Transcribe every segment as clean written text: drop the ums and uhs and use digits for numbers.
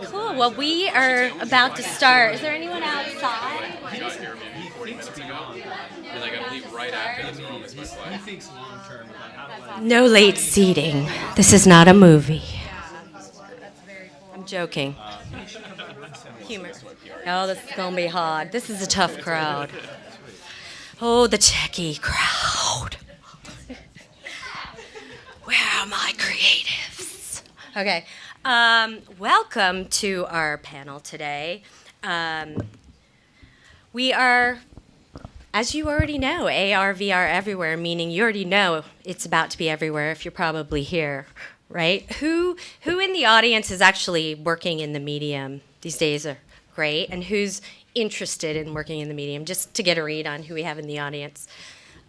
Cool. Well, we are about to start. Is there anyone outside? No late seating. This is not a movie. I'm joking. Humor. Oh, this is going to be hard. This is a tough crowd. Oh, the techie crowd. Where are my creatives? Okay. Welcome to our panel today. We are, as you already know, AR, VR everywhere, meaning you already know it's about to be everywhere if you're probably here, right? Who in the audience is actually working in the medium? These days are great. And who's interested in working in the medium? Just to get a read on who we have in the audience.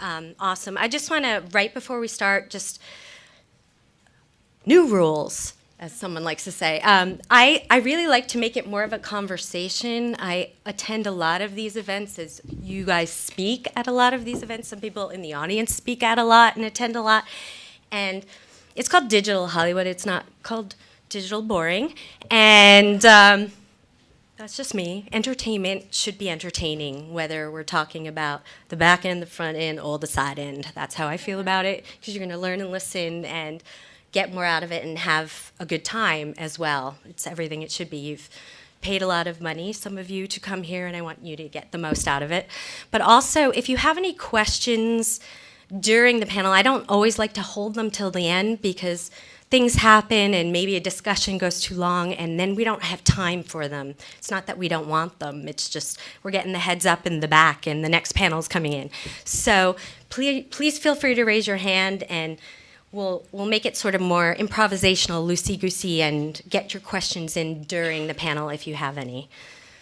Awesome. I just want to, right before we start, just new rules, as someone likes to say. I really like to make it more of a conversation. I attend a lot of these events as you guys speak at a lot of these events. Some people in the audience speak at a lot and attend a lot. And it's called Digital Hollywood. It's not called Digital Boring. And that's just me. Entertainment should be entertaining, whether we're talking about the back end, the front end, or the side end. That's how I feel about it, because you're going to learn and listen and get more out of it and have a good time as well. It's everything it should be. You've paid a lot of money, some of you, to come here, and I want you to get the most out of it. But also, if you have any questions during the panel, I don't always like to hold them till the end, because things happen and maybe a discussion goes too long and then we don't have time for them. It's not that we don't want them, it's just we're getting the heads up in the back and the next panel's coming in. So please feel free to raise your hand, and we'll make it sort of more improvisational, loosey-goosey, and get your questions in during the panel if you have any.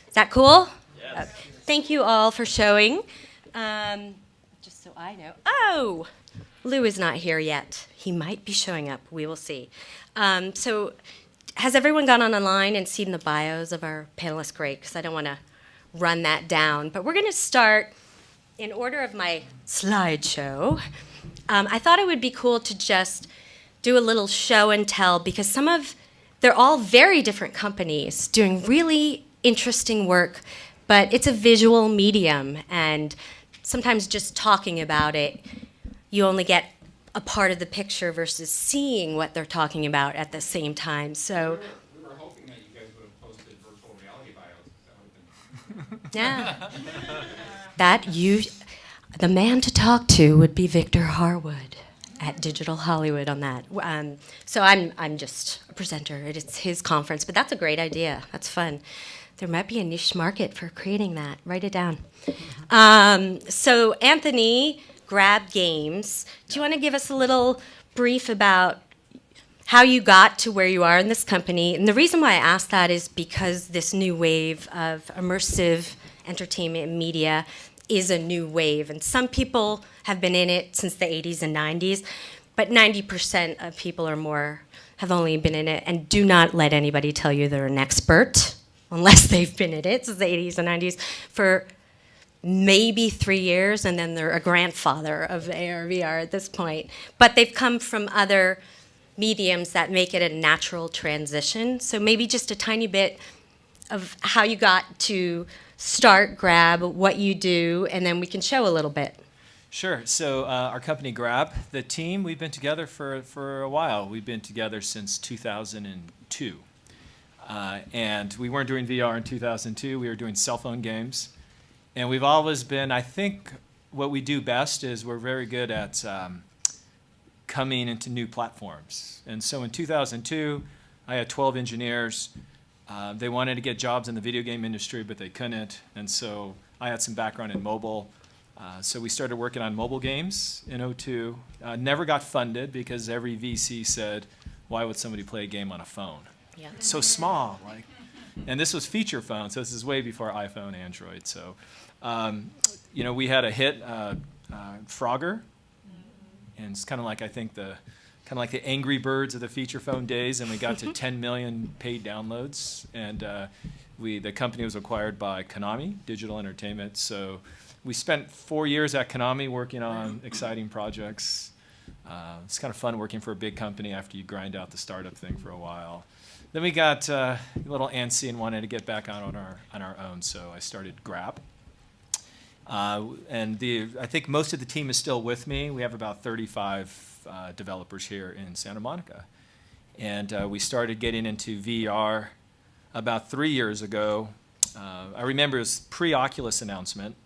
Is that cool? Yes. Thank you all for showing. Just so I know. Oh! Lou is not here yet. He might be showing up. We will see. So has everyone gone online and seen the bios of our panelists? Great, because I don't want to run that down. But we're going to start in order of my slideshow. I thought it would be cool to just do a little show and tell, because they're all very different companies doing really interesting work, but it's a visual medium, and sometimes just talking about it, you only get a part of the picture versus seeing what they're talking about at the same time. So we were hoping that you guys would have posted virtual reality bios. The man to talk to would be Victor Harwood at Digital Hollywood on that. So I'm just a presenter. It's his conference, but that's a great idea. That's fun. There might be a niche market for creating that. Write it down. So Anthony, Grab Games. Do you want to give us a little brief about how you got to where you are in this company? And the reason why I asked that is because this new wave of immersive entertainment and media is a new wave. And some people have been in it since the 80s and 90s, but 90% of people or more have only been in it. And do not let anybody tell you they're an expert unless they've been in it since the 80s and 90s for maybe 3 years, and then they're a grandfather of AR, VR at this point. But they've come from other mediums that make it a natural transition. So maybe just a tiny bit of how you got to start Grab, what you do, and then we can show a little bit. Sure. So our company Grab, the team, we've been together for a while. We've been together since 2002. And we weren't doing VR in 2002. We were doing cell phone games. And we've always been, I think what we do best is we're very good at coming into new platforms. And so in 2002, I had 12 engineers. They wanted to get jobs in the video game industry, but they couldn't. And so I had some background in mobile. So we started working on mobile games in '02. Never got funded because every VC said, why would somebody play a game on a phone? Yeah. It's so small. And this was feature phone, so this is way before iPhone, Android. So, we had a hit, Frogger, and it's kind of like, I think, the Angry Birds of the feature phone days, and we got to 10 million paid downloads. And the company was acquired by Konami, Digital Entertainment. So we spent 4 years at Konami working on exciting projects. It's kind of fun working for a big company after you grind out the startup thing for a while. Then we got a little antsy and wanted to get back out on our own, so I started Grab. I think most of the team is still with me. We have about 35 developers here in Santa Monica. And we started getting into VR about 3 years ago. I remember it was pre-Oculus announcement.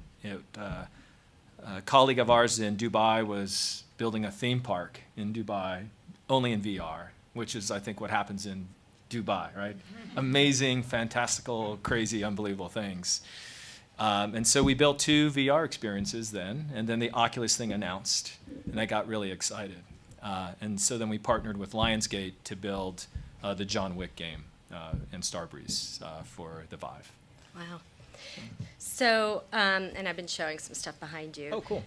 A colleague of ours in Dubai was building a theme park in Dubai, only in VR, which is, I think, what happens in Dubai, right? Amazing, fantastical, crazy, unbelievable things. And so we built 2 VR experiences then, and then the Oculus thing announced, and I got really excited. And so then we partnered with Lionsgate to build the John Wick game and Starbreeze for the Vive. Wow. So, and I've been showing some stuff behind you. Oh, cool.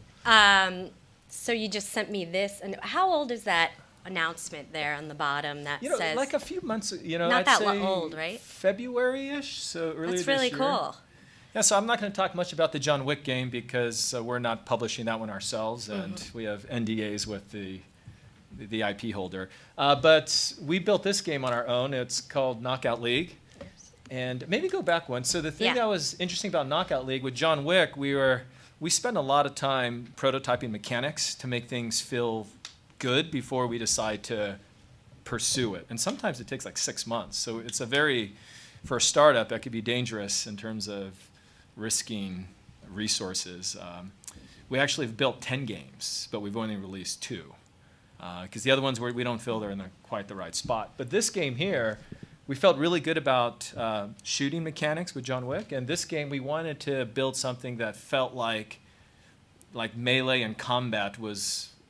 So you just sent me this. And how old is that announcement there on the bottom that says? Like a few months, not I'd that say old, right? February-ish, so earlier this year. That's really cool. Yeah, so I'm not going to talk much about the John Wick game because we're not publishing that one ourselves, and we have NDAs with the IP holder. But we built this game on our own. It's called Knockout League. And maybe go back one. So the thing that was interesting about Knockout League with John Wick, we spent a lot of time prototyping mechanics to make things feel good before we decide to pursue it. And sometimes it takes like 6 months. So it's for a startup, that could be dangerous in terms of risking resources. We actually have built 10 games, but we've only released 2. Because the other ones, we don't feel they're in quite the right spot. But this game here, we felt really good about shooting mechanics with John Wick. And this game, we wanted to build something that felt like melee and combat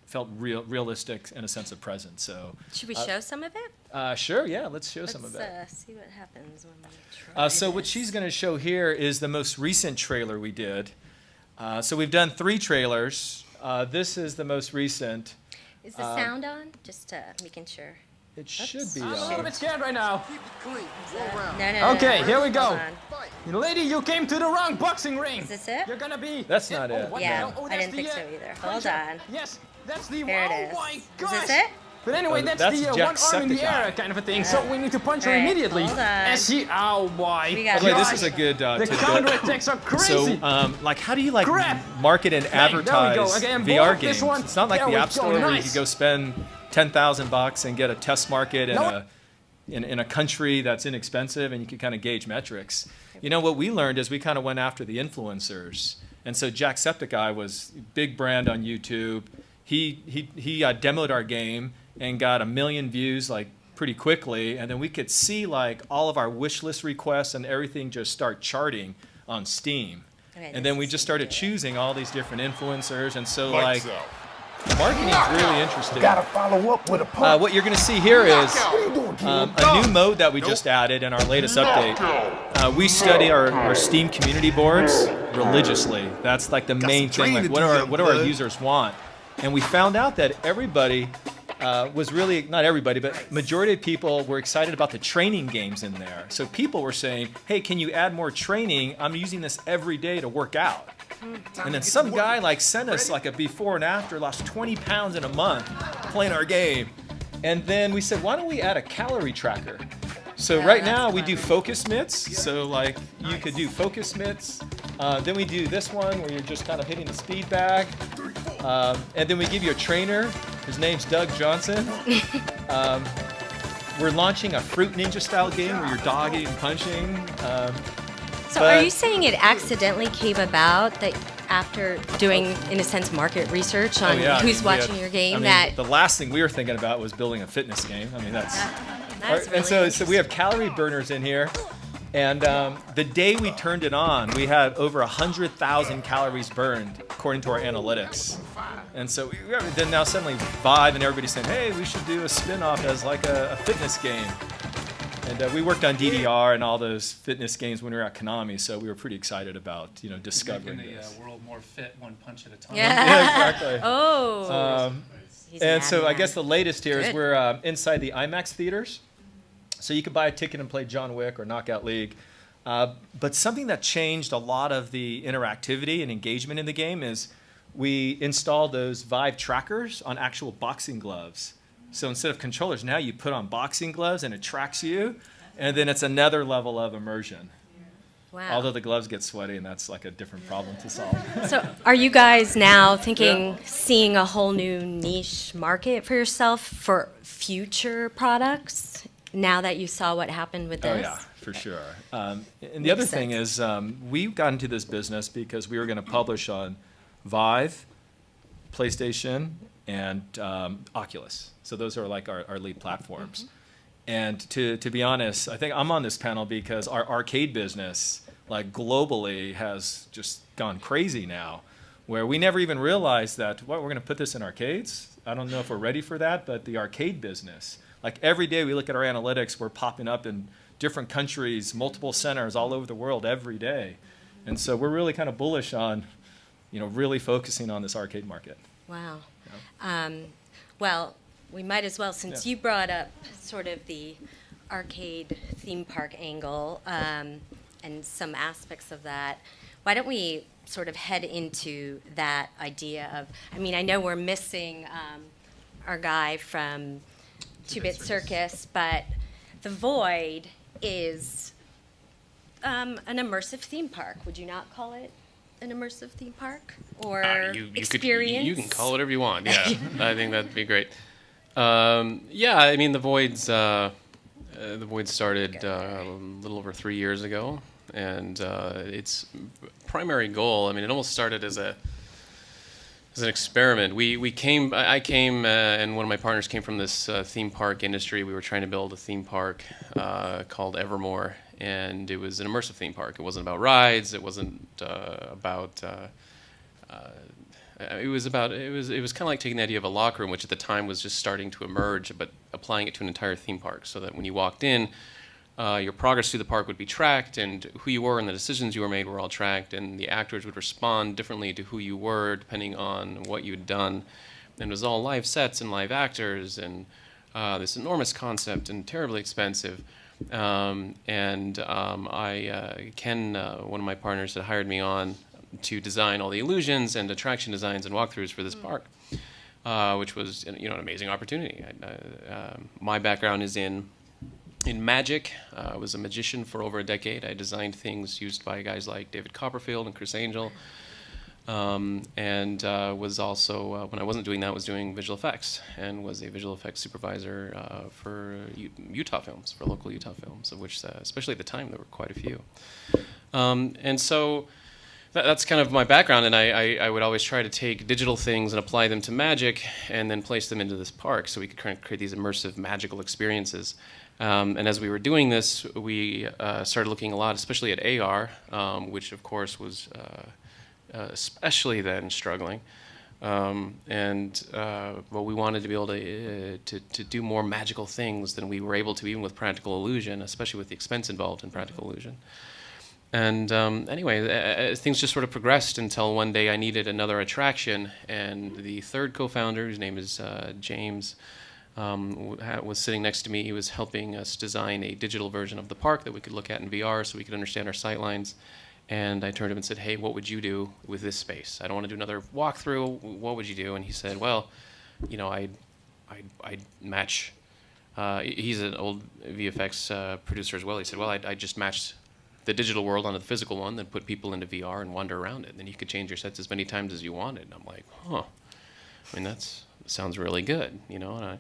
felt realistic in a sense of presence. So should we show some of it? Sure, yeah, let's show some of it. Let's see what happens when we try So what she's going to show here is the most recent trailer we did. So we've done 3 trailers. This is the most recent. Is the sound on? Just making sure. It should be I'm a on. little bit scared right now. No. Okay, here we go. Hold on. Lady, you came to the wrong boxing ring. Is this it? You're gonna be. That's not it. what the Yeah, hell? Oh, I that's didn't think the, so either. punch Hold up. on. Yes, that's the. There it oh is. my Is gosh. this it? But anyway, Oh, that's that's the one arm in the air Jacksepticeye. kind of a thing. So we need to punch her All right, immediately. hold on. As she. Oh boy. We got Wait, it. this is a good The tidbit. counterattacks are crazy. So, how do you Grab. market and Bang, there we go. advertise Again, VR block this games? one. It's not like There the we App go. Store where you Nice. could go spend $10,000 and get a test market in a country that's inexpensive, and you could kind of gauge metrics. What we learned is we kind of went after the influencers, and so Jacksepticeye was a big brand on YouTube. He demoed our game and got 1 million views pretty quickly, and then we could see all of our wish list requests and everything just start charting on Steam. Okay, And then we this just is started good. choosing all these different influencers, and so Lights out. marketing is really interesting. Gotta follow up with a pump. What you're going to see here is What are you doing, kid? a new mode that we just added in our latest update. We study our Steam community boards religiously. That's the main some thing. training to What do, do young what do our blood. users want? And we found out that everybody was really, not everybody, but majority of people were excited about the training games in there. So people were saying, hey, can you add more training? I'm using this every day to work out. And then some guy sent us a before and after, lost 20 pounds in a month playing our game. And then we said, why don't we add a calorie tracker? So Yeah, right that's now we fun. do focus mitts. So you could do focus mitts. Then we do this one where you're just kind of hitting the speed bag. And then we give you a trainer. His name's Doug Johnson. We're launching a Fruit Ninja style game where you're dogging and punching. So But- are you saying it accidentally came about that after doing, in a sense, market research on who's watching your game, the last thing we were thinking about was building a fitness game. That's that's and so we have calorie burners in here, and the day we turned it on, we had over 100,000 calories burned according to our analytics. And so then now suddenly Vive and everybody's saying, hey, we should do a spin-off as a fitness game. And we worked on DDR and all those fitness games when we were at Konami, so we were pretty excited about discovering Making this. the world more fit, one punch at a time. Yeah. Yeah, exactly. Oh. He's And mad so I man. guess the latest here is Good. we're inside the IMAX theaters. So you could buy a ticket and play John Wick or Knockout League. But something that changed a lot of the interactivity and engagement in the game is we installed those Vive trackers on actual boxing gloves. So instead of controllers, now you put on boxing gloves and it tracks you, and then it's another level of immersion. Wow. Although the gloves get sweaty, and that's like a different problem to solve. So are you guys now thinking, seeing a whole new niche market for yourself for future products now that you saw what happened with Oh this? yeah, for sure. And the other Makes thing is, we got into this business because we were going to publish on Vive, PlayStation, and Oculus. So those are like our lead platforms. And to be honest, I think I'm on this panel because our arcade business, like globally, has just gone crazy now, where we never even realized that, we're going to put this in arcades? I don't know if we're ready for that, but the arcade business, like every day we look at our analytics, we're popping up in different countries, multiple centers all over the world every day. And so we're really kind of bullish on, really focusing on this arcade market. Wow. Well, we might as well, since you brought up sort of the arcade theme park angle and some aspects of that, why don't we sort of head into that idea of, I know we're missing our guy from Two-Bit Circus, but the Void is an immersive theme park. Would you not call it an immersive theme park or experience? You can call it whatever you want. Yeah, I think that'd be great. The Void started a little over 3 years ago, and its primary goal, it almost started as an experiment. I came, and one of my partners came from this theme park industry. We were trying to build a theme park called Evermore, and it was an immersive theme park. It wasn't about rides. It wasn't about. It was kind of like taking the idea of a locker room, which at the time was just starting to emerge, but applying it to an entire theme park, so that when you walked in, your progress through the park would be tracked, and who you were and the decisions you were made were all tracked, and the actors would respond differently to who you were depending on what you'd done. And it was all live sets and live actors, and this enormous concept and terribly expensive. Ken, one of my partners, had hired me on to design all the illusions and attraction designs and walkthroughs for this park, which was an amazing opportunity. My background is in magic. I was a magician for over a decade. I designed things used by guys like David Copperfield and Chris Angel, and was also, when I wasn't doing that, was doing visual effects, and was a visual effects supervisor for Utah films, for local Utah films, of which, especially at the time, there were quite a few. And so that's kind of my background, and I would always try to take digital things and apply them to magic, and then place them into this park so we could kind of create these immersive magical experiences. And as we were doing this, we started looking a lot, especially at AR, which of course was especially then struggling. But we wanted to be able to do more magical things than we were able to, even with practical illusion, especially with the expense involved in practical illusion. And anyway, things just sort of progressed until one day I needed another attraction, and the third co-founder, whose name is James, was sitting next to me. He was helping us design a digital version of the park that we could look at in VR so we could understand our sightlines. And I turned to him and said, "Hey, what would you do with this space? I don't want to do another walkthrough. What would you do?" And he said, "Well, I'd match." He's an old VFX producer as well. He said, "Well, I'd just match the digital world onto the physical one, then put people into VR and wander around it. And then you could change your sets as many times as you wanted." And I'm like, that sounds really good, And I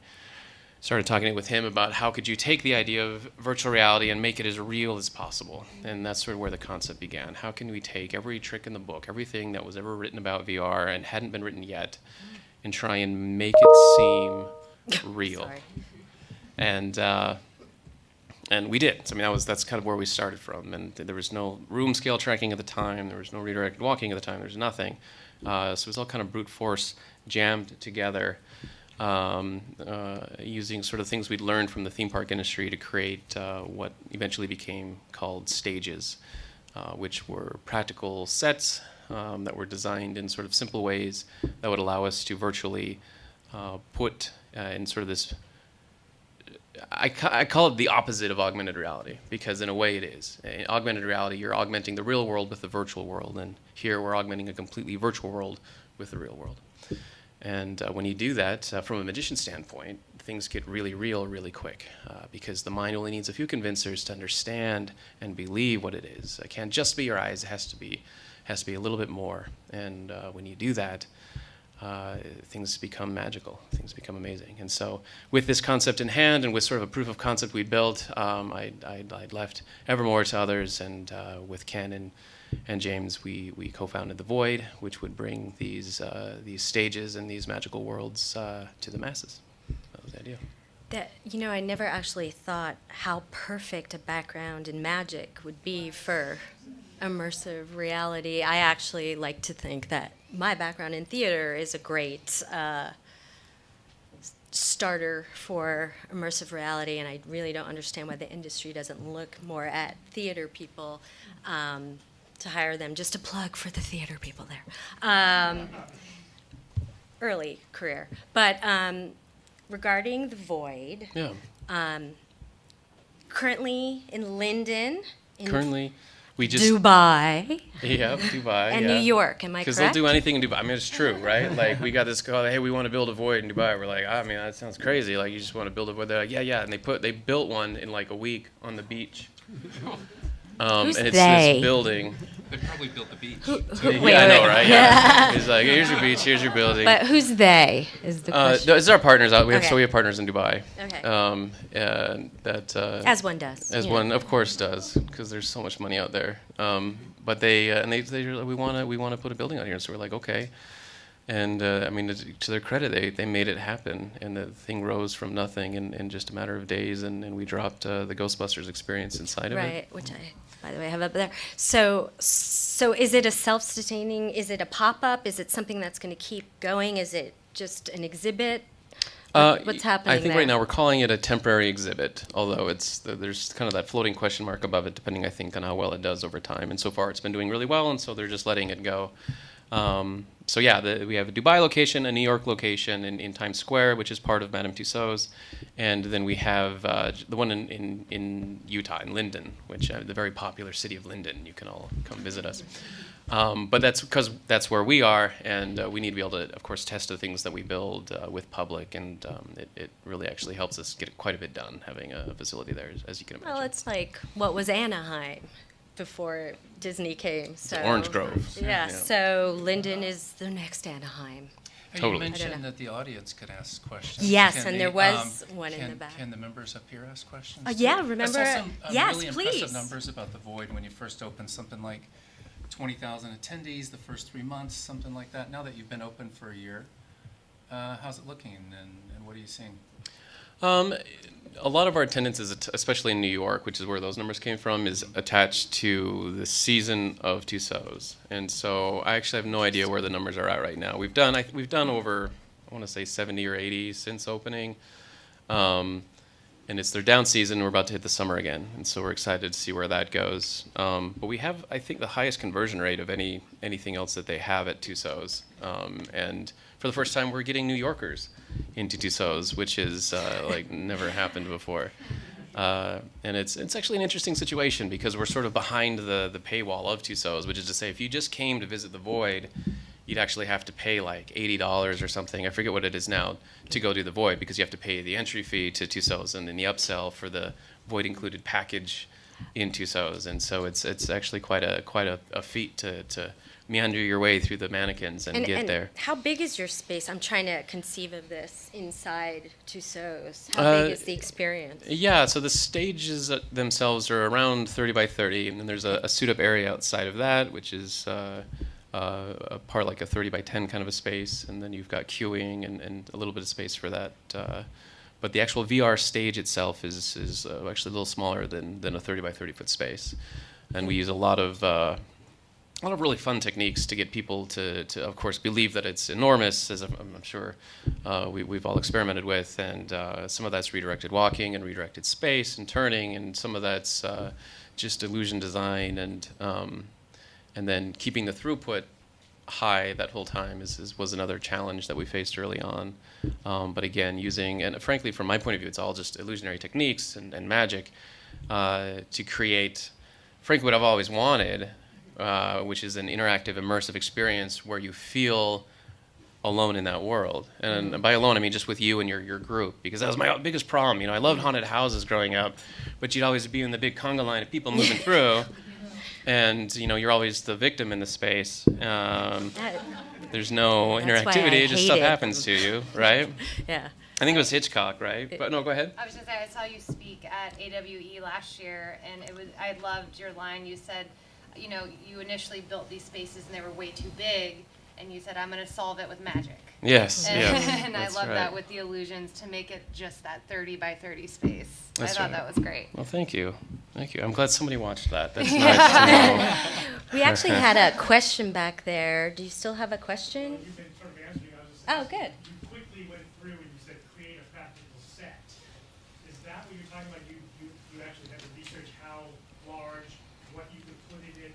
started talking with him about how could you take the idea of virtual reality and make it as real as possible. And that's sort of where the concept began. How can we take every trick in the book, everything that was ever written about VR and hadn't been written yet, and try and make it seem real? And we did. That's kind of where we started from. And there was no room scale tracking at the time. There was no redirected walking at the time. There was nothing. So it was all kind of brute force jammed together, using sort of things we'd learned from the theme park industry to create what eventually became called stages, which were practical sets that were designed in sort of simple ways that would allow us to virtually put in sort of this. I call it the opposite of augmented reality, because in a way it is. In augmented reality, you're augmenting the real world with the virtual world, and here we're augmenting a completely virtual world with the real world. And when you do that, from a magician standpoint, things get really real really quick because the mind only needs a few convincers to understand and believe what it is. It can't just be your eyes. It has to be a little bit more. And when you do that, things become magical. Things become amazing. And so with this concept in hand and with sort of a proof of concept we built, I'd left Evermore to others. And with Ken and James, we co-founded The Void, which would bring these stages and these magical worlds to the masses. That was the idea. I never actually thought how perfect a background in magic would be for immersive reality. I actually like to think that my background in theater is a great starter for immersive reality, and I really don't understand why the industry doesn't look more at theater people to hire them. Just a plug for the theater people there. Early career. But regarding The Void, Yeah. Currently in Linden, in Currently, we just Dubai, yeah, Dubai and yeah. New York. Am I Because correct? they'll do anything in Dubai. I mean, it's true, right? Like, we got this call, hey, we want to build a void in Dubai. We're like, I mean, that sounds crazy. Like, you just want to build a void. They're like, yeah. And they built one in like a week on the beach. Who's and it's they? this building. They probably built the beach. Wait, I know, wait. right? Yeah. He's like, here's your beach, here's your building. But who's they? Is the question. No, it's our partners. We have Okay. we have partners in Dubai. Okay. That As one does. as yeah. one of course does, because there's so much money out there. But they we want to put a building out here, so we're like, okay. And I mean, to their credit, they made it happen, and the thing rose from nothing in just a matter of days, and we dropped the Ghostbusters experience inside of it. Right, which I, by the way, have up there. So is it a self-sustaining? Is it a pop-up? Is it something that's going to keep going? Is it just an exhibit? What's happening I think there? right now we're calling it a temporary exhibit, although there's kind of that floating question mark above it, depending, I think, on how well it does over time. And so far, it's been doing really well, and so they're just letting it go. So yeah, we have a Dubai location, a New York location in Times Square, which is part of Madame Tussauds, and then we have the one in Utah, in Linden, which the very popular city of Linden. You can all come visit us. But that's because that's where we are, and we need to be able to, of course, test the things that we build with public, and it really actually helps us get quite a bit done having a facility there, as you can imagine. Well, it's like what was Anaheim before Disney came. So Orange Grove. Yeah, so Linden is the next Anaheim. Hey, Totally. You I mentioned don't know. that the audience could ask questions. Yes, Can and the, there was one in can- the back. Can the members up here ask questions? Yeah, too? remember- I saw some yes, really please. impressive numbers about the Void when you first opened, something like 20,000 attendees the first 3 months, something like that. Now that you've been open for a year, how's it looking, and what are you seeing? A lot of our attendance is, especially in New York, which is where those numbers came from, is attached to the season of Tussauds. And so I actually have no idea where the numbers are at right now. We've done over, I want to say 70 or 80 since opening. And it's their down season. We're about to hit the summer again. And so we're excited to see where that goes. But we have, I think, the highest conversion rate of anything else that they have at Tussauds. And for the first time, we're getting New Yorkers into Tussauds, which is like never happened before. And it's actually an interesting situation because we're sort of behind the paywall of Tussauds, which is to say, if you just came to visit the Void, you'd actually have to pay like $80 or something. I forget what it is now to go do the Void, because you have to pay the entry fee to Tussauds and then the upsell for the Void included package in Tussauds. And so it's actually quite a feat to meander your way through the mannequins and get there. How big is your space? I'm trying to conceive of this inside Tussauds. How big is the experience? Yeah, so the stages themselves are around 30 by 30, and then there's a suit-up area outside of that, which is a part like a 30 by 10 kind of a space, and then you've got queuing and a little bit of space for that. But the actual VR stage itself is actually a little smaller than a 30 by 30 foot space, and we use a lot of really fun techniques to get people to of course believe that it's enormous, as I'm sure we've all experimented with, and some of that's redirected walking and redirected space and turning, and some of that's just illusion design, and then keeping the throughput high that whole time was another challenge that we faced early on. But again, using, and frankly from my point of view, it's all just illusionary techniques and magic to create, frankly, what I've always wanted, which is an interactive, immersive experience where you feel alone in that world. And by alone, I mean just with you and your group, because that was my biggest problem. You know, I loved haunted houses growing up, but you'd always be in the big conga line of people moving through, and you know, you're always the victim in the space. There's no That's why I interactivity, just stuff hated happens to you, right? Yeah. I think it was Hitchcock, right? But no, go ahead. I was gonna say, I saw you speak at AWE last year, and I loved your line. You said, you know, you initially built these spaces and they were way too big, and you said, I'm gonna solve it with magic. Yes, And, yes. and I That's love right. that with the illusions to make it just that 30 by 30 space. That's I thought right. that was great. Well, thank you. Thank you. I'm glad somebody watched that. That's nice to know. We actually had a question back there. Do you still have a question? You've been sort of answering. I was just Oh, good. You quickly went through and you said create a practical set. Is that what you're talking about? You actually had to research how large, what you could put in it.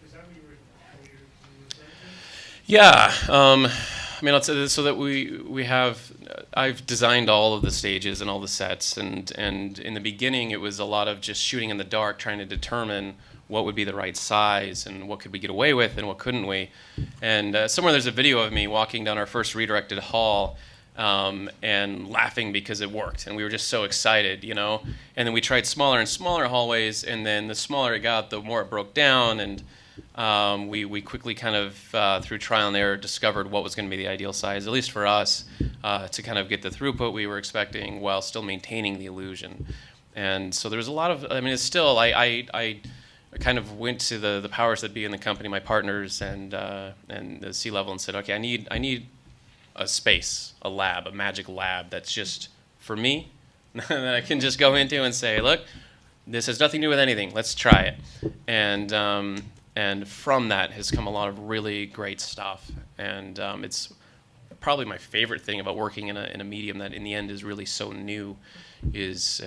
Is that what you were referring to? Yeah. I mean, so that we have. I've designed all of the stages and all the sets, and in the beginning it was a lot of just shooting in the dark, trying to determine what would be the right size and what could we get away with and what couldn't we. And somewhere there's a video of me walking down our first redirected hall and laughing because it worked, and we were just so excited, you know. And then we tried smaller and smaller hallways, and then the smaller it got, the more it broke down, and we quickly kind of, through trial and error, discovered what was going to be the ideal size, at least for us, to kind of get the throughput we were expecting while still maintaining the illusion. And so there's a lot of, I mean, it's still, I kind of went to the powers that be in the company, my partners and the C-level, and said, okay, I need a space, a lab, a magic lab that's just for me, that I can just go into and say, look, this has nothing to do with anything, let's try it. And from that has come a lot of really great stuff. And it's probably my favorite thing about working in a medium that in the end is really so new is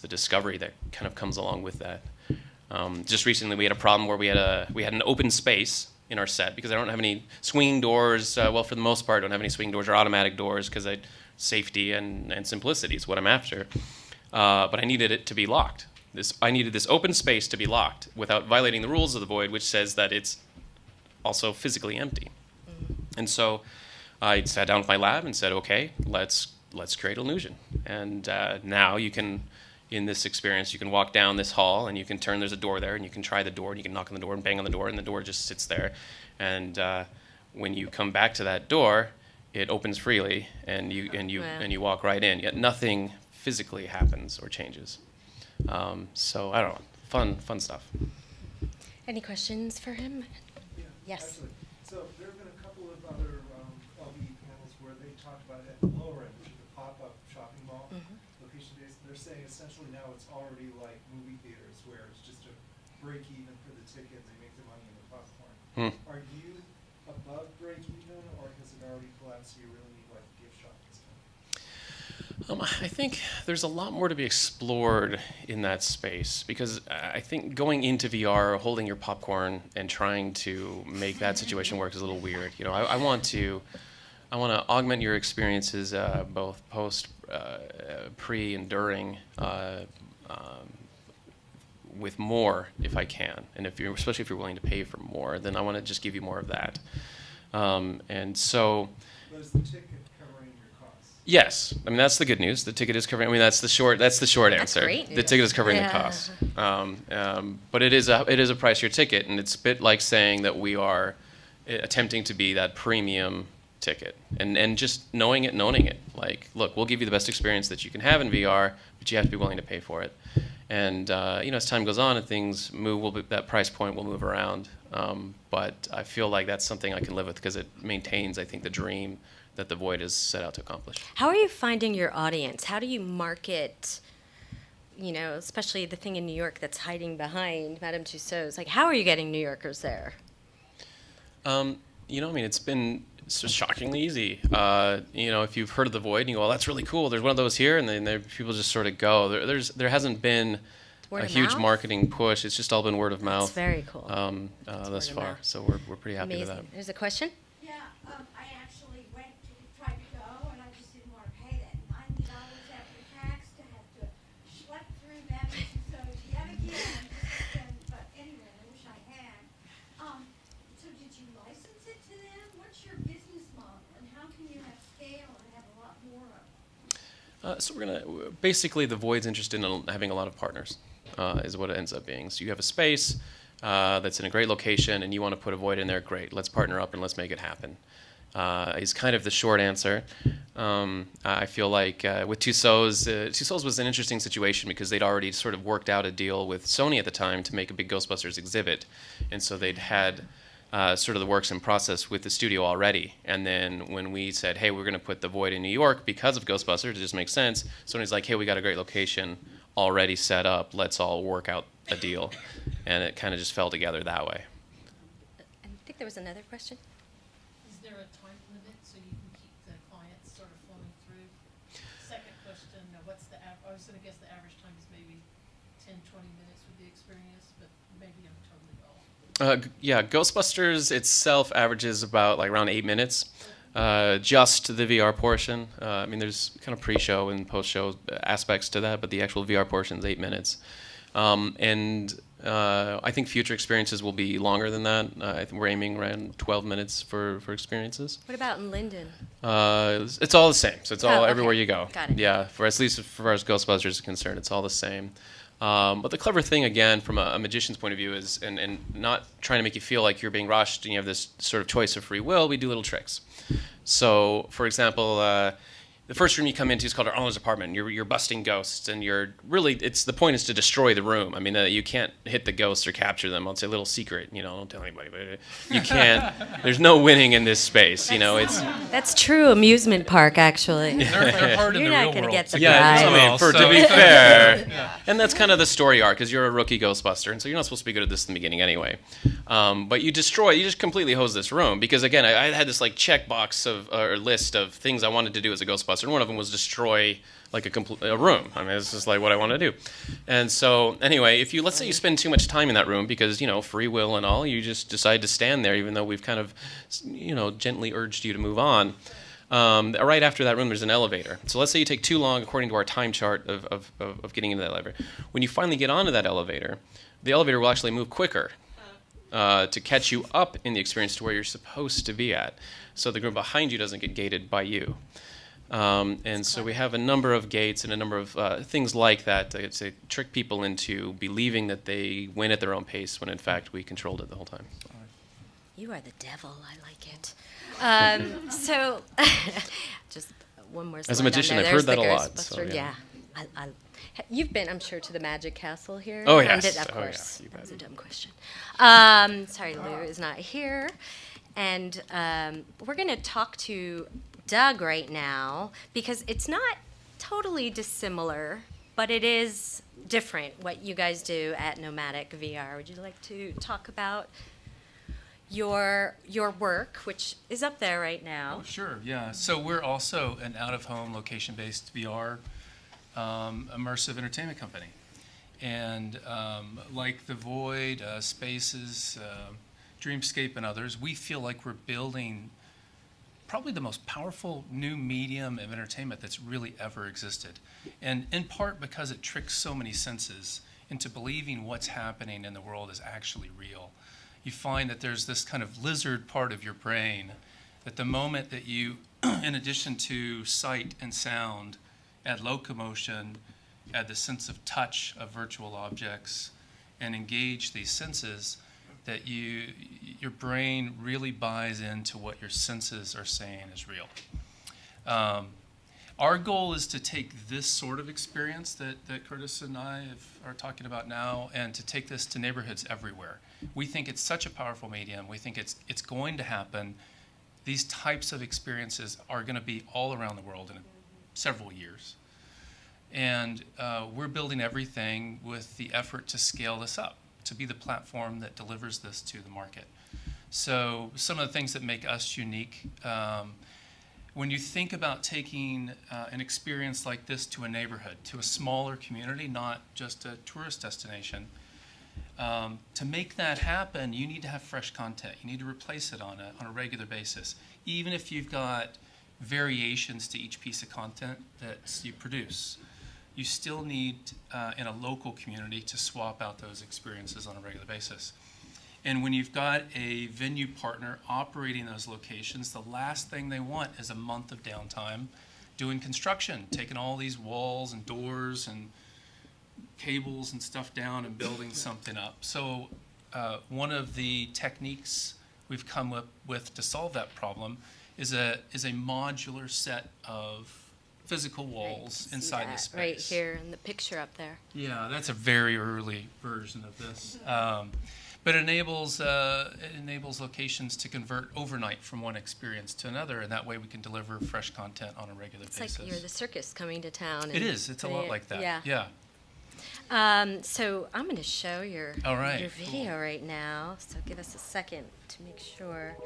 the discovery that kind of comes along with that. Just recently we had a problem where we had an open space in our set because I don't have any swinging doors. Well, for the most part, I don't have any swinging doors or automatic doors because safety and simplicity is what I'm after. But I needed it to be locked. I needed this open space to be locked without violating the rules of the void, which says that it's also physically empty. And so I sat down with my lab and said, okay, let's create illusion. And now you can, in this experience, you can walk down this hall and you can turn, there's a door there, and you can try the door, and you can knock on the door and bang on the door, and the door just sits there. And when you come back to that door, it opens freely, and you walk right in. Yet nothing physically happens or changes. So I don't know, fun stuff. Any questions for him? Yeah, Yes. Actually, so there have been a couple of other LB panels where they talked about it at the lower end, which is the pop-up shopping mall location days. They're saying essentially now it's already like movie theaters where it's just a break even for the ticket and they make the money in the popcorn. Are you above break even, or has it already collapsed so you really need like a gift shop and stuff? I think there's a lot more to be explored in that space because I think going into VR, holding your popcorn and trying to make that situation work is a little weird. You know, I want to augment your experiences both post, pre, and during with more if I can, and especially if you're willing to pay for more, then I want to just give you more of that. And so. But is the ticket covering your costs? Yes, I mean that's the good news. The ticket is covering. I mean that's the short answer. great The news. ticket is covering Yeah. the cost. But it is a pricier ticket, and it's a bit like saying that we are attempting to be that premium ticket, and just knowing it and owning it. Like, look, we'll give you the best experience that you can have in VR, but you have to be willing to pay for it. And as time goes on and things move, that price point will move around. But I feel like that's something I can live with because it maintains, I think, the dream that the Void is set out to accomplish. How are you finding your audience? How do you market, especially the thing in New York that's hiding behind Madame Tussauds? Like, how are you getting New Yorkers there? It's been shockingly easy. If you've heard of the Void and you go, "Oh, that's really cool. There's one of those here," and then people just sort of go. There hasn't been Word a of huge mouth? marketing push. It's just all been word of mouth. That's very cool. Thus word of far. mouth. So we're pretty happy Amazing. with that. There's a question? Yeah, I actually tried to go, and I just didn't want to pay that $90 after tax to have to schlep through that. So yet again, but anyway, I wish I had. So did you license it to them? What's your business model, and how So we're gonna basically the Void's interested in having a lot of partners, is what it ends up being. So you have a space that's in a great location, and you want to put a Void in there. Great, let's partner up and let's make it happen. Is kind of the short answer. I feel like with Tussauds was an interesting situation because they'd already sort of worked out a deal with Sony at the time to make a big Ghostbusters exhibit, and so they'd had sort of the works in process with the studio already. And then when we said, hey, we're going to put the Void in New York because of Ghostbusters, it just makes sense. Sony's like, hey, we got a great location already set up. Let's all work out a deal. And it kind of just fell together that way. I think there was another question. Is there a time limit so you can keep the clients sort of flowing through? Second question, what's the I was going to guess the average time is maybe 10, 20 minutes with the experience, but maybe I'm totally off. Yeah, Ghostbusters itself averages about like around 8 minutes. Just the VR portion. I mean, there's kind of pre-show and post-show aspects to that, but the actual VR portion is 8 minutes. I think future experiences will be longer than that. I think we're aiming around 12 minutes for experiences. What about in Linden? It's all the same. So it's all okay. everywhere you go. Got it. Yeah, for at least as far as Ghostbusters is concerned, it's all the same. But the clever thing, again, from a magician's point of view, is and not trying to make you feel like you're being rushed and you have this sort of choice of free will. We do little tricks. So, for example, the first room you come into is called our owner's apartment. You're busting ghosts, and you're really the point is to destroy the room. I mean, you can't hit the ghosts or capture them. It's a little secret, don't tell anybody. But you can't. There's no winning in this space. That's true amusement park, actually. They're hard in You're the not real going to world. get the Yeah, prize. I mean, So- to be fair, and that's kind of the story arc, because you're a rookie Ghostbuster, and so you're not supposed to be good at this in the beginning anyway. But you just completely hose this room, because again, I had this like checkbox or list of things I wanted to do as a Ghostbuster, and one of them was destroy like a room. I mean, this is like what I want to do. And so anyway, let's say you spend too much time in that room because, free will and all, you just decide to stand there even though we've kind of, gently urged you to move on. Right after that room, there's an elevator. So let's say you take too long according to our time chart of getting into that elevator. When you finally get onto that elevator, the elevator will actually move quicker to catch you up in the experience to where you're supposed to be at. So the room behind you doesn't get gated by you. And so we have a number of gates and a number of things like that to trick people into believing that they win at their own pace when in fact we controlled it the whole time. You are the devil. I like it. So, just one more slide As a magician, on there. I've heard There's that the a lot, Ghostbuster. so, yeah. You've been, I'm sure, to the Magic Castle here. Oh, yes. Of Oh, yeah, course. you bet. That's a dumb question. Sorry, Lou is not here. And we're going to talk to Doug right now because it's not totally dissimilar, but it is different what you guys do at Nomadic VR. Would you like to talk about your work, which is up there right now? Oh, sure, yeah. So we're also an out-of-home, location-based VR immersive entertainment company. And like The Void, Spaces, Dreamscape, and others, we feel like we're building probably the most powerful new medium of entertainment that's really ever existed. And in part because it tricks so many senses into believing what's happening in the world is actually real. You find that there's this kind of lizard part of your brain that the moment that you, in addition to sight and sound, add locomotion, add the sense of touch of virtual objects, and engage these senses, that your brain really buys into what your senses are saying is real. Our goal is to take this sort of experience that Curtis and I are talking about now and to take this to neighborhoods everywhere. We think it's such a powerful medium. We think it's going to happen. These types of experiences are going to be all around the world in several years. And we're building everything with the effort to scale this up, to be the platform that delivers this to the market. So some of the things that make us unique, when you think about taking an experience like this to a neighborhood, to a smaller community, not just a tourist destination, to make that happen, you need to have fresh content. You need to replace it on a regular basis, even if you've got variations to each piece of content that you produce. You still need, in a local community, to swap out those experiences on a regular basis. And when you've got a venue partner operating those locations, the last thing they want is a month of downtime doing construction, taking all these walls and doors and cables and stuff down and building something up. So one of the techniques we've come up with to solve that problem is a modular set of physical walls See inside the that space. right here in the picture up there. Yeah, that's a very early version of this. But it enables locations to convert overnight from one experience to another, and that way we can deliver fresh content on a regular It's basis. like you're the circus coming to town. It is. It's a lot like that. Yeah. Yeah. So I'm going to show your All right, your cool. video right now. So give us a second to make sure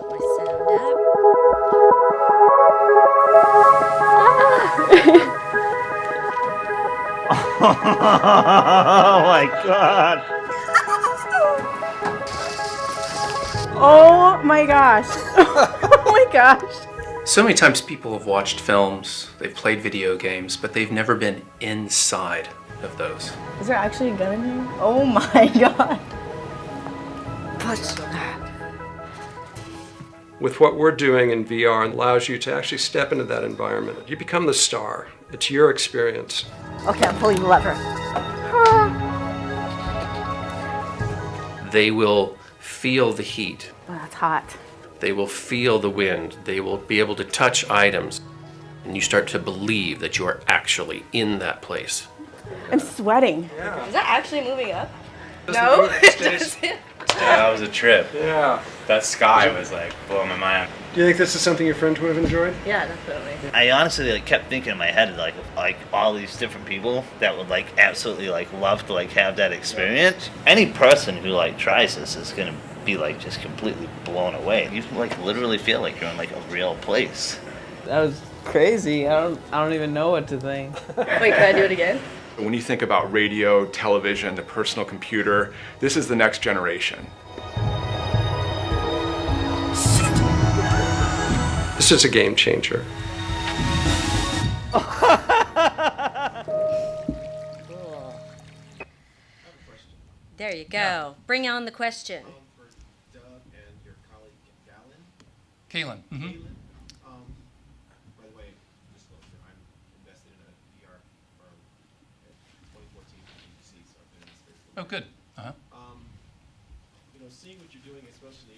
my sound up. Oh my god. Oh my gosh. Oh my gosh. So many times people have watched films, they've played video games, but they've never been inside of those. Is there actually a gun in here? Oh my god. With what we're doing in VR, it allows you to actually step into that environment. You become the star. It's your experience. Okay, I'm pulling the lever. They will feel the heat. Oh, that's hot. They will feel the wind. They will be able to touch items. And you start to believe that you are actually in that place. I'm sweating. Yeah. Is that actually moving up? No? That was a trip. Yeah. That sky was like blowing my mind. Do you think this is something your friends would have enjoyed? Yeah, definitely. I honestly kept thinking in my head like all these different people that would absolutely love to have that experience. Any person who tries this is gonna be just completely blown away. You literally feel like you're in a real place. That was crazy. I don't even know what to think. Wait, can I do it again? When you think about radio, television, the personal computer, this is the next generation. This is a game changer. There you go. Bring on the question. For Doug and your colleague Kaylin. Mm-hmm. By the way, disclosure, I'm invested in a VR firm at 2014 BBC, so I've been in this space for a Oh, while. good. Uh-huh. Seeing what you're doing, especially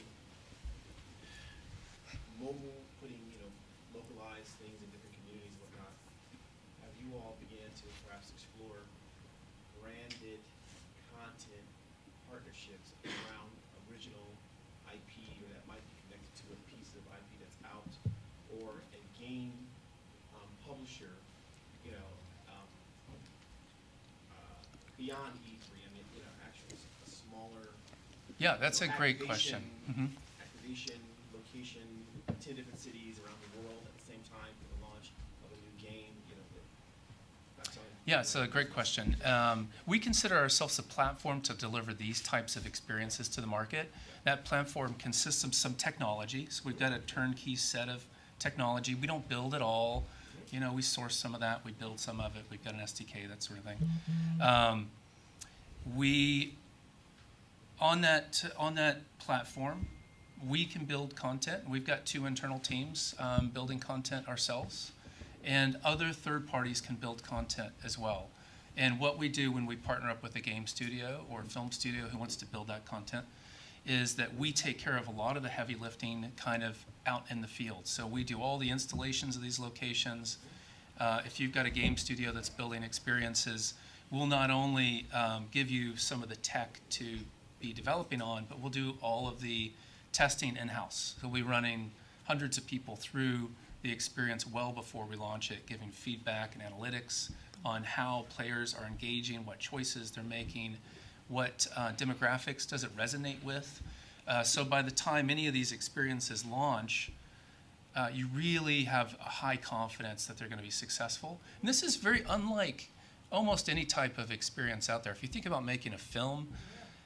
mobile, putting, localized things in different communities and whatnot, have you all began to perhaps explore branded content partnerships around original IP, or that might be connected to a piece of IP that's out, or a game publisher, beyond E3? I mean, actually a smaller. Yeah, that's a great question. Mm-hmm. Activation, location, 10 different cities around the world at the same time for the launch of a new game. Yeah, it's a great question. We consider ourselves a platform to deliver these types of experiences to the market. That platform consists of some technology. So we've got a turnkey set of technology. We don't build it all. We source some of that. We build some of it. We've got an SDK, that sort of thing. On that platform, we can build content. We've got 2 internal teams building content ourselves, and other third parties can build content as well. And what we do when we partner up with a game studio or a film studio who wants to build that content is that we take care of a lot of the heavy lifting kind of out in the field. So we do all the installations of these locations. If you've got a game studio that's building experiences, we'll not only give you some of the tech to be developing on, but we'll do all of the testing in-house. So we're running hundreds of people through the experience well before we launch it, giving feedback and analytics on how players are engaging, what choices they're making, what demographics does it resonate with. So by the time any of these experiences launch, you really have a high confidence that they're going to be successful. And this is very unlike almost any type of experience out there. If you think about making a film,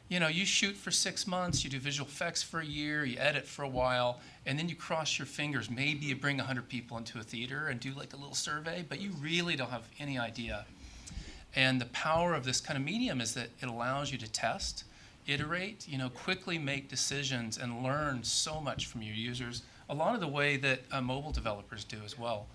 you shoot for 6 months, you do visual effects for a year, you edit for a while, and then you cross your fingers. Maybe you bring 100 people into a theater and do a little survey, but you really don't have any idea. And the power of this kind of medium is that it allows you to test, iterate, quickly make decisions and learn so much from your users, a lot of the way that mobile developers do as well.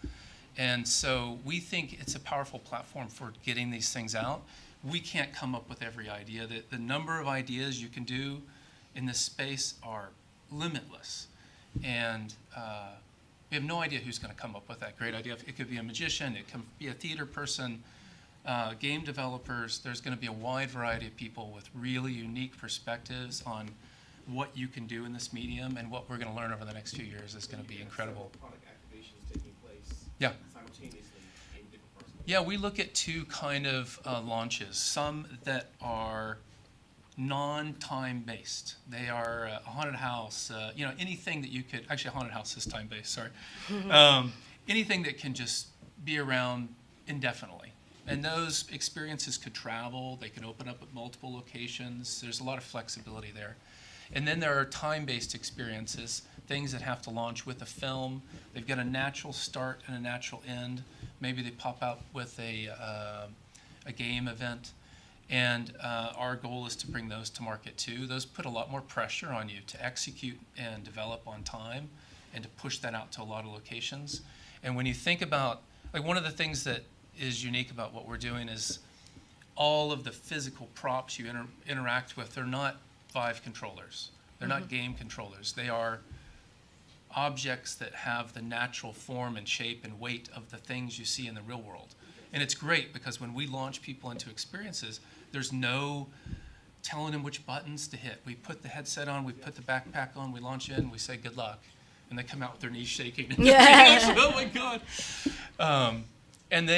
And so we think it's a powerful platform for getting these things out. We can't come up with every idea. The number of ideas you can do in this space are limitless. And we have no idea who's going to come up with that great idea. It could be a magician, it could be a theater person, game developers. There's going to be a wide variety of people with really unique perspectives on what you can do in this medium, and what we're going to learn over the next few years is going to be incredible. Product activations taking place Yeah. simultaneously in different parts of the Yeah, we look at two kind of launches. Some that are non-time based. They are a haunted house, anything that you could, actually a haunted house is time based, sorry. Anything that can just be around indefinitely. And those experiences could travel, they could open up at multiple locations. There's a lot of flexibility there. And then there are time-based experiences, things that have to launch with a film. They've got a natural start and a natural end. Maybe they pop out with a game event. And our goal is to bring those to market too. Those put a lot more pressure on you to execute and develop on time and to push that out to a lot of locations. And when you think about, like, one of the things that is unique about what we're doing is all of the physical props you interact with, they're not Vive controllers. They're not game controllers. They are objects that have the natural form and shape and weight of the things you see in the real world. And it's great because when we launch people into experiences, there's no telling them which buttons to hit. We put the headset on, we put the backpack on, we launch in, we say good luck. And they come out with their knees shaking. Yeah. Oh my God. And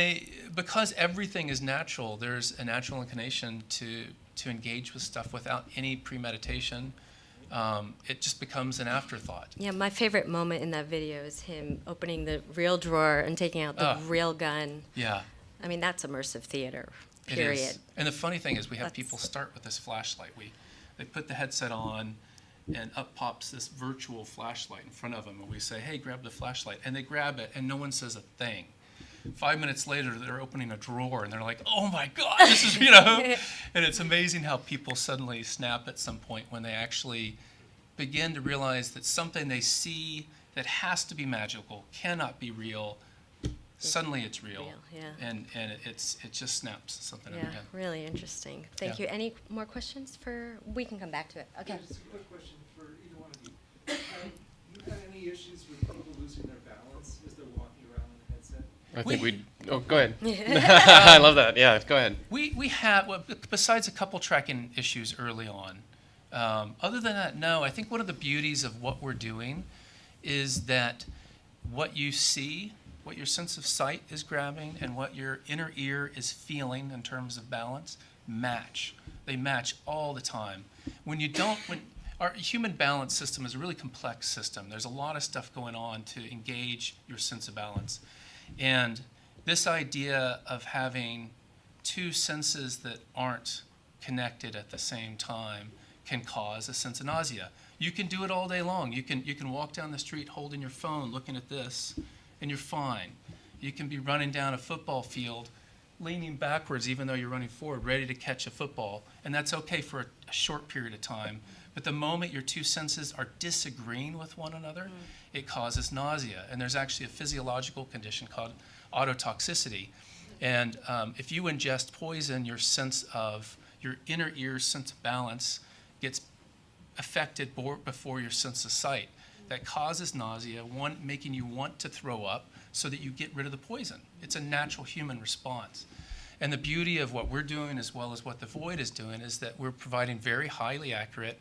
because everything is natural, there's a natural inclination to engage with stuff without any premeditation. It just becomes an afterthought. Yeah, my favorite moment in that video is him opening the real drawer and taking out the real gun. Yeah. I mean, that's immersive theater, It period. is. And the funny thing is we have people start with this flashlight. They put the headset on, and up pops this virtual flashlight in front of them, and we say, hey, grab the flashlight. And they grab it, and no one says a thing. 5 minutes later, they're opening a drawer, and they're like, oh my God, this is, And it's amazing how people suddenly snap at some point when they actually begin to realize that something they see that has to be magical, cannot be real, suddenly it's real. Yeah. And it just snaps something in Yeah, their head. really interesting. Thank Yeah. you. Any more questions we can come back to it. Okay. Yeah, just a quick question for either one of you. Have you had any issues with people losing their balance as they're walking around in a headset? I think oh, go ahead. I love that. Yeah, go ahead. We have, well, besides a couple tracking issues early on, other than that, no. I think one of the beauties of what we're doing is that what you see, what your sense of sight is grabbing, and what your inner ear is feeling in terms of balance match. They match all the time. When our human balance system is a really complex system. There's a lot of stuff going on to engage your sense of balance. And this idea of having two senses that aren't connected at the same time can cause a sense of nausea. You can do it all day long. You can walk down the street holding your phone, looking at this, and you're fine. You can be running down a football field, leaning backwards even though you're running forward, ready to catch a football, and that's okay for a short period of time. But the moment your two senses are disagreeing with one another, it causes nausea. And there's actually a physiological condition called autotoxicity. And if you ingest poison, your inner ear sense of balance gets affected before your sense of sight. That causes nausea, making you want to throw up so that you get rid of the poison. It's a natural human response. And the beauty of what we're doing, as well as what the Void is doing, is that we're providing very highly accurate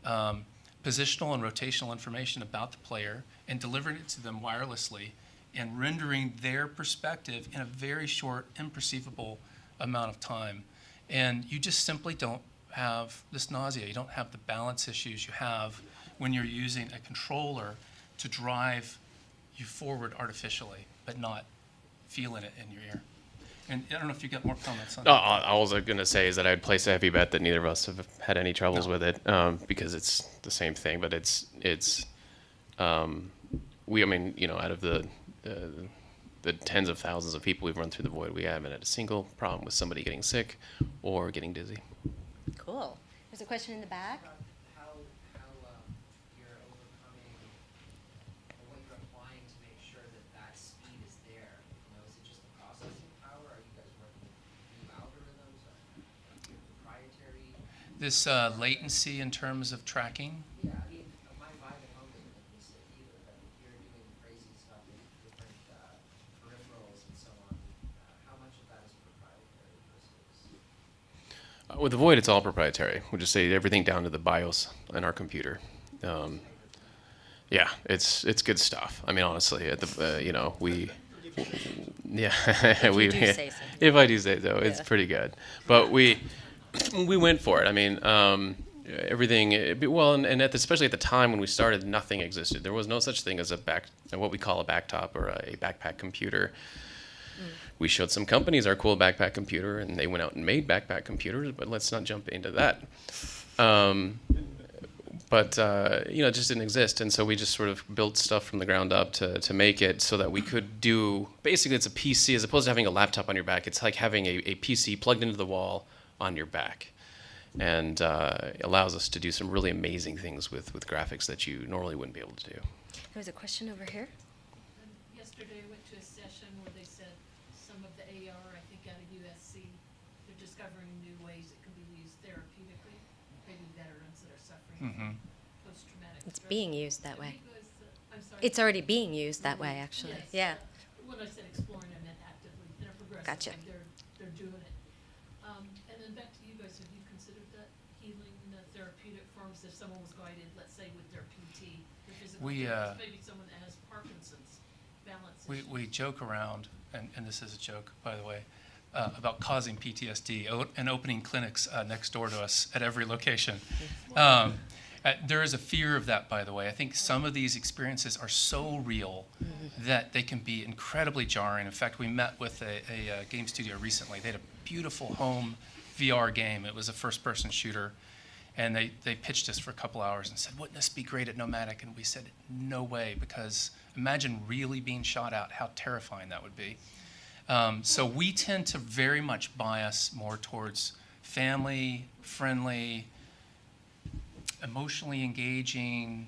positional and rotational information about the player and delivering it to them wirelessly and rendering their perspective in a very short, imperceivable amount of time. And you just simply don't have this nausea. You don't have the balance issues you have when you're using a controller to drive you forward artificially, but not feeling it in your ear. And I don't know if you got more comments on that. All I was going to say is that I'd place a heavy bet that neither of us have had any troubles with it, because it's the same thing. But out of the tens of thousands of people we've run through the Void, we haven't had a single problem with somebody getting sick or getting dizzy. Cool. There's a question in the back. How you're overcoming or what you're applying to make sure that speed is there This latency in terms of tracking. Yeah, I mean, my vibe at home isn't that you're doing crazy stuff with different peripherals and so on. How much of that is proprietary versus? With the Void, it's all proprietary. We'll just say everything down to the BIOS in our computer. Yeah, it's good stuff. I mean, honestly, at the yeah, if I do say so, it's pretty good. But we went for it. I mean, everything. Especially at the time when we started, nothing existed. There was no such thing as what we call a backtop or a backpack computer. We showed some companies our cool backpack computer, and they went out and made backpack computers. But let's not jump into that. It just didn't exist, and so we just sort of built stuff from the ground up to make it so that we could do. Basically, it's a PC as opposed to having a laptop on your back. It's like having a PC plugged into the wall on your back, and it allows us to do some really amazing things with graphics that you normally wouldn't be able to do. There was a question over here. Yesterday I went to a session where they said some of the AR, I think out of USC, they're discovering new ways it can be used therapeutically, maybe veterans that are suffering post-traumatic It's stress. being used that way. I'm sorry. It's already being used that way, actually. Yes. Yeah. When I said exploring, I meant actively. They're progressive. Gotcha. Like they're doing it. And then back to you guys, have you considered that healing in the therapeutic forms if someone was guided, let's say, with their PT, their physical therapist, maybe someone that has Parkinson's, balance We joke around, and this is a joke, by the way, about causing PTSD and opening clinics next door to us at every location. There is a fear of that, by the way. I think some of these experiences are so real that they can be incredibly jarring. In fact, we met with a game studio recently. They had a beautiful home VR game. It was a first-person shooter. And they pitched us for a couple hours and said, wouldn't this be great at Nomadic? And we said, no way, because imagine really being shot at, how terrifying that would be. So we tend to very much bias more towards family-friendly, emotionally engaging,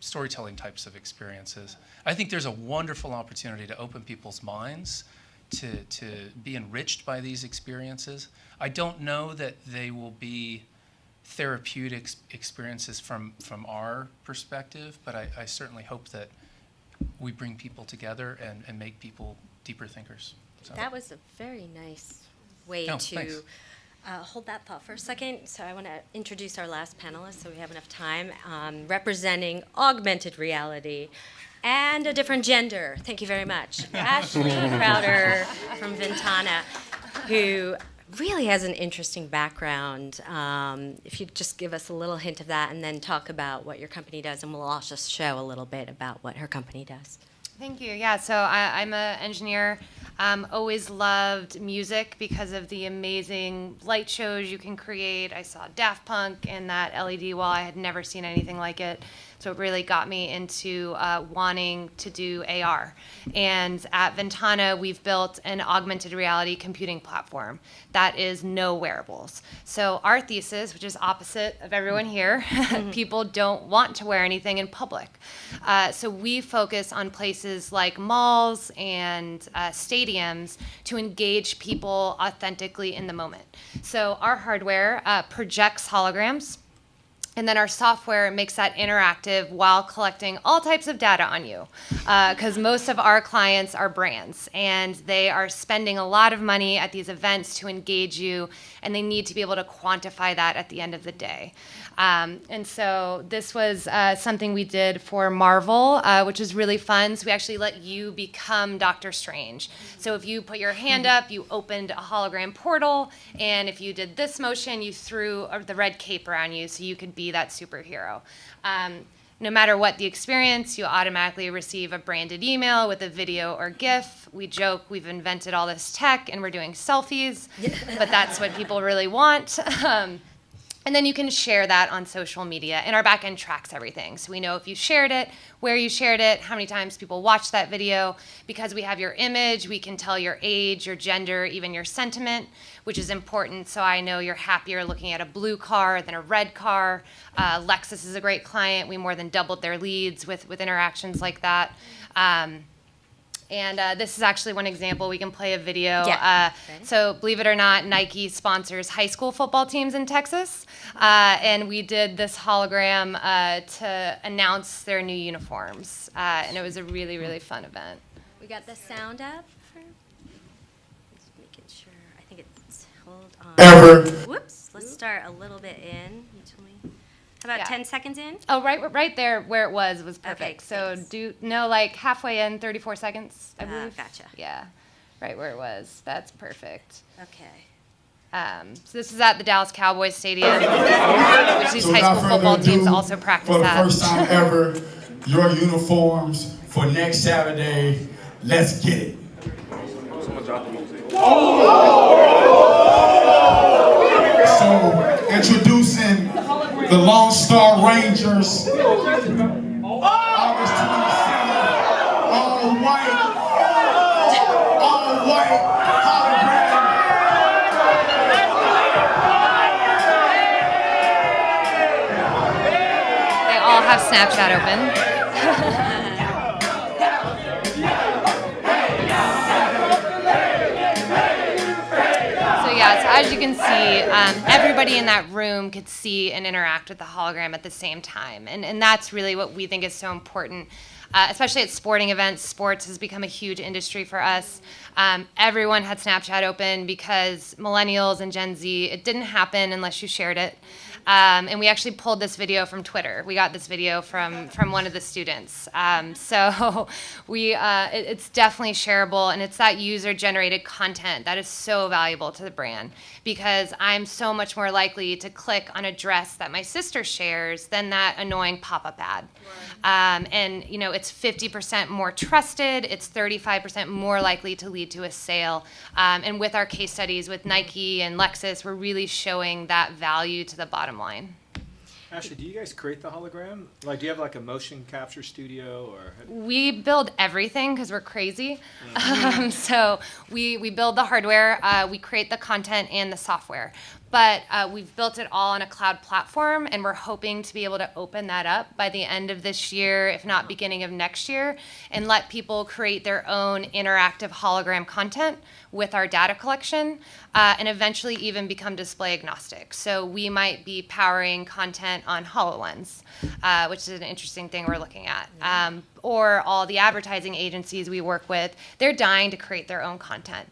storytelling types of experiences. I think there's a wonderful opportunity to open people's minds to be enriched by these experiences. I don't know that they will be therapeutic experiences from our perspective, but I certainly hope that we bring people together and make people deeper thinkers. So. That was a very nice way to hold that thought for a second. So I want to introduce our last panelist so we have enough time, representing augmented reality and a different gender. Thank you very much. Ashley Browder from Ventana, who really has an interesting background. If you'd just give us a little hint of that and then talk about what your company does, and we'll also show a little bit about what her company does. Thank you. Yeah, so I'm an engineer. Always loved music because of the amazing light shows you can create. I saw Daft Punk in that LED wall. I had never seen anything like it. So it really got me into wanting to do AR. And at Ventana, we've built an augmented reality computing platform that is no wearables. So our thesis, which is opposite of everyone here, people don't want to wear anything in public. So we focus on places like malls and stadiums to engage people authentically in the moment. So our hardware projects holograms. And then our software makes that interactive while collecting all types of data on you. Because most of our clients are brands, and they are spending a lot of money at these events to engage you, and they need to be able to quantify that at the end of the day. And so this was something we did for Marvel, which is really fun. So we actually let you become Doctor Strange. So if you put your hand up, you opened a hologram portal, and if you did this motion, you threw the red cape around you so you could be that superhero. No matter what the experience, you automatically receive a branded email with a video or GIF. We joke we've invented all this tech and we're doing selfies, but that's what people really want. And then you can share that on social media, and our backend tracks everything. So we know if you shared it, where you shared it, how many times people watched that video. Because we have your image, we can tell your age, your gender, even your sentiment, which is important. So I know you're happier looking at a blue car than a red car. Lexus is a great client. We more than doubled their leads with interactions like that. And this is actually one example. We can play a video. Yeah. So believe it or not, Nike sponsors high school football teams in Texas. And we did this hologram to announce their new uniforms. And it was a really, really fun event. We got the sound up. Just making sure. I think it's, hold on. Ever. Whoops. Let's start a little bit in. You told me. How about Yeah. 10 seconds in? Oh, right there where it was perfect. Okay, So thanks. like halfway in, 34 seconds, I Ah, believe. gotcha. Yeah, right where it was. That's perfect. Okay. So this is at the Dallas Cowboys Stadium, which these So high without school further football ado, teams also practice for the at. first time ever, your uniforms for next Saturday. Let's get it. So, introducing the Lone Star Rangers, August 27th, all white They all have Snapchat open. So yeah, so as you can see, everybody in that room could see and interact with the hologram at the same time. And that's really what we think is so important, especially at sporting events. Sports has become a huge industry for us. Everyone had Snapchat open because millennials and Gen Z, it didn't happen unless you shared it. And we actually pulled this video from Twitter. We got this video from one of the students. So it's definitely shareable, and it's that user-generated content that is so valuable to the brand, because I'm so much more likely to click on a dress that my sister shares than that annoying pop-up ad. And it's 50% more trusted. It's 35% more likely to lead to a sale. And with our case studies with Nike and Lexus, we're really showing that value to the bottom line. Ashley, do you guys create the hologram? Like, do you have like a motion capture studio or? We build everything because we're crazy. So we build the hardware, we create the content and the software. But we've built it all on a cloud platform, and we're hoping to be able to open that up by the end of this year, if not beginning of next year, and let people create their own interactive hologram content with our data collection, and eventually even become display agnostic. So we might be powering content on HoloLens, which is an interesting thing we're looking at. Or all the advertising agencies we work with, they're dying to create their own content.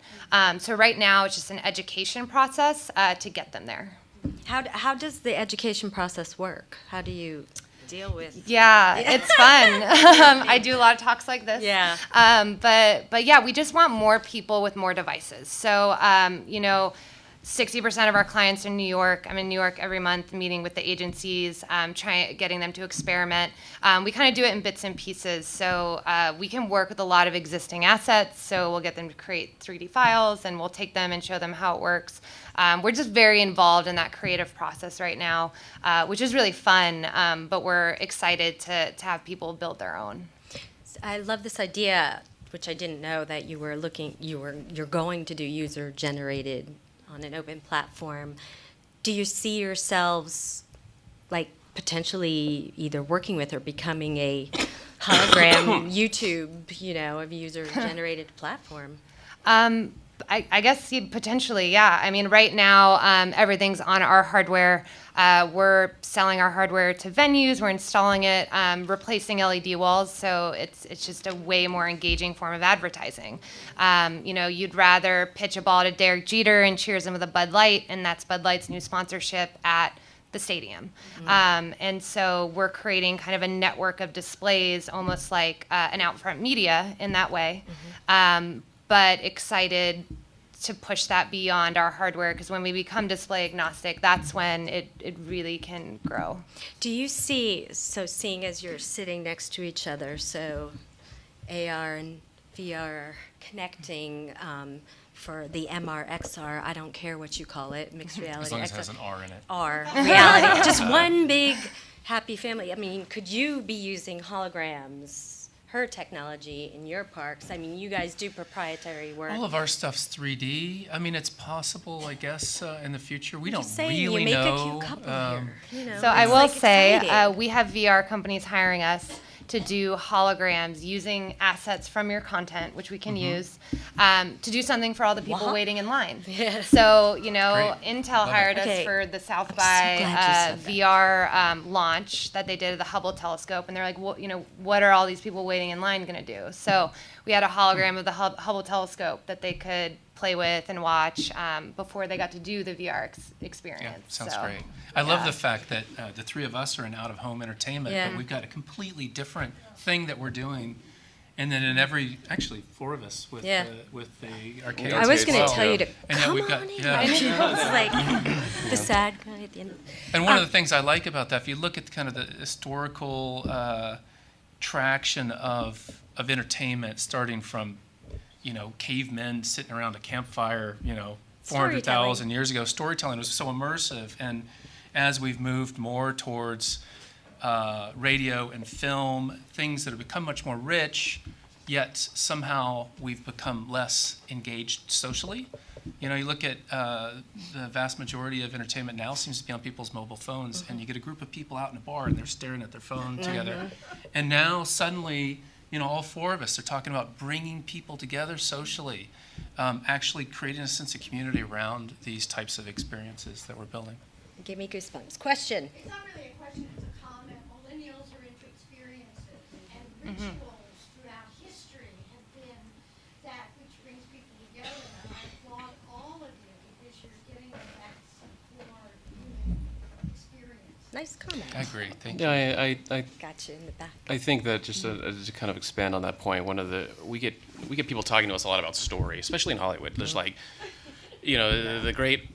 So right now, it's just an education process to get them there. How does the education process work? How do you deal with? Yeah, it's fun. I do a lot of talks like this. Yeah. But yeah, we just want more people with more devices. So 60% of our clients are in New York. I'm in New York every month meeting with the agencies, getting them to experiment. We kind of do it in bits and pieces. So we can work with a lot of existing assets. So we'll get them to create 3D files, and we'll take them and show them how it works. We're just very involved in that creative process right now, which is really fun, but we're excited to have people build their own. I love this idea, which I didn't know, that you're going to do user-generated on an open platform. Do you see yourselves like potentially either working with or becoming a hologram YouTube, of user-generated platform? I guess potentially, yeah. I mean, right now, everything's on our hardware. We're selling our hardware to venues. We're installing it, replacing LED walls. So it's just a way more engaging form of advertising. You'd rather pitch a ball to Derek Jeter and cheers him with a Bud Light, and that's Bud Light's new sponsorship at the stadium. And so we're creating kind of a network of displays, almost like an Outfront Media in that way. But excited to push that beyond our hardware, because when we become display agnostic, that's when it really can grow. Do you see, seeing as you're sitting next to each other, so AR and VR are connecting for the MR, XR, I don't care what you call it, mixed reality. As long as it has an R in it. R, reality, just one big happy family. I mean, could you be using holograms, her technology, in your parks? I mean, you guys do proprietary work. All of our stuff's 3D. I mean, it's possible, I guess, in the future. We don't saying, really you make know. a cute couple here, So I will say, exciting. we have VR companies hiring us to do holograms using assets from your content, which we can use, to do something for all the people waiting in line. So, you know, Great. Intel Love it. hired us Okay. for the South so by glad you said VR launch that they did at the Hubble telescope, and they're like, well, you know, what are all these people waiting in line going to do? So we had a hologram of the Hubble telescope that they could play with and watch before they got to do the VR experience. Yeah, sounds So, great. I love yeah. the fact that the three of us are in out-of-home entertainment, Yeah. but we've got a completely different thing that we're doing. And then in actually, four of us with Yeah. the arcade. I was as going to well. tell you to And then come we've got- on in. yeah. And he was like the sad guy at the end. And one of the things I like about that, if you look at kind of the historical traction of entertainment, starting from, you know, cavemen sitting around a campfire, you know, 400,000 years ago, storytelling was so immersive. And as we've moved more towards radio and film, things that have become much more rich, yet somehow we've become less engaged socially. You know, you look at the vast majority of entertainment now seems to be on people's mobile phones, and you get a group of people out in a bar and they're staring at their phone together. And now suddenly, you know, all four of us are talking about bringing people together socially, actually creating a sense of community around these types of experiences that we're building. Give me goosebumps. Question. It's not really a question, it's a comment. Millennials are into experiences, and rituals throughout history have been that which brings people together. And I applaud all of you because you're giving them that more human experience. Nice comment. I agree. Thank you. Yeah, I Got you in the back. I think that just to kind of expand on that point, we get people talking to us a lot about story, especially in Hollywood. There's like, you know, the great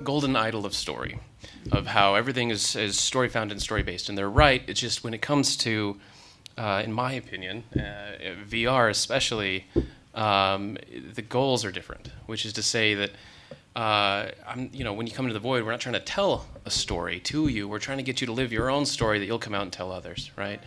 golden idol of story, of how everything is story found and story based, and they're right. It's just when it comes to, in my opinion, VR especially, the goals are different. Which is to say that. You know, when you come into the void, we're not trying to tell a story to you. We're trying to get you to live your own story that you'll come out and tell others, right?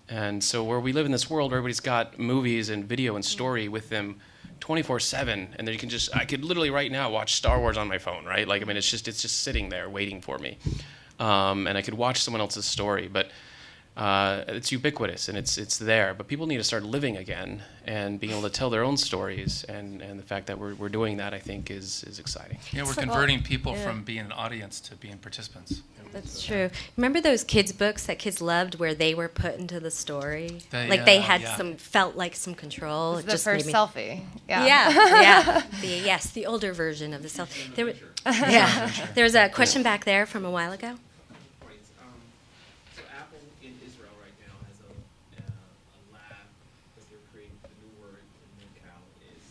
And so where we live in this world where everybody's got movies and video and story with them 24/7, and then you can I could literally right now watch Star Wars on my phone, right? Like, I mean, it's just sitting there waiting for me. And I could watch someone else's story, but it's ubiquitous and it's there. But people need to start living again and being able to tell their own stories. And the fact that we're doing that, I think, is exciting. Yeah, we're converting people from being an audience to being participants. That's true. Remember those kids' books that kids loved where they were put into the story? They, like they yeah, had yeah. felt like some control. It was It the just first made me- selfie. Yeah. Yeah. The older version of the selfie. There was a question back there from a while ago. So Apple in Israel right now has a lab that they're creating. The new word in NoCal is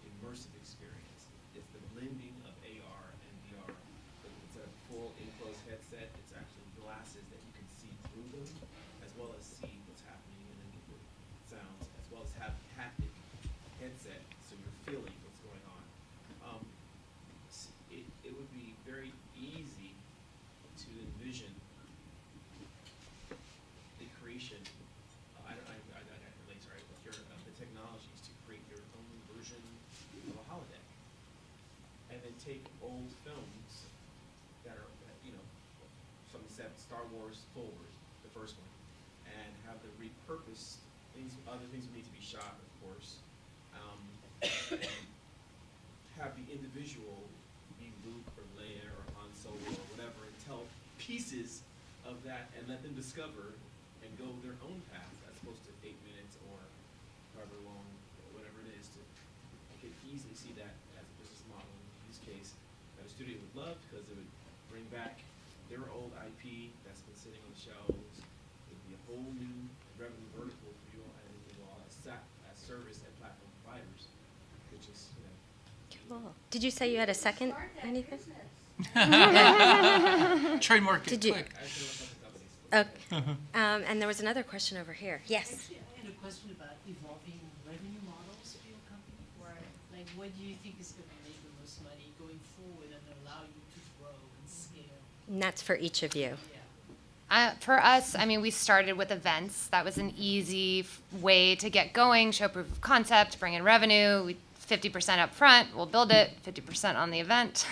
immersive experience. It's the blending of AR and VR. It's a full enclosed headset. It's actually glasses that you can see through them, as well as see what's happening and then get the sounds, as well as have haptic headset, so you're feeling what's going on. It would be very easy to envision the creation. I relate to the technologies to create your own version of a holodeck, and then take old films that are, you know, from the Star Wars forward, the first one, and have them repurposed things. Other things would need to be shot, of course. And have the individual be Luke or Leia or Han Solo or whatever, and tell pieces of that and let them discover and go their own path as opposed to 8 minutes or however long, whatever it is. I could easily see that as a business model in this case that a studio would love, because it would bring back their old IP that's been sitting on the shelves. It would be a whole new revenue vertical for you all, and you all as service and platform providers, which is, you know. Cool. Did you say you had a second? Anything? Trademark it Did you? quick. Okay. And there was another question over here. Yes. Actually, I had a question about evolving revenue models for your company. Like, what do you think is going to make the most money going forward and allow you to grow and scale? And that's for each of you. For us, I mean, we started with events. That was an easy way to get going, show proof of concept, bring in revenue. We 50% up front, we'll build it, 50% on the event.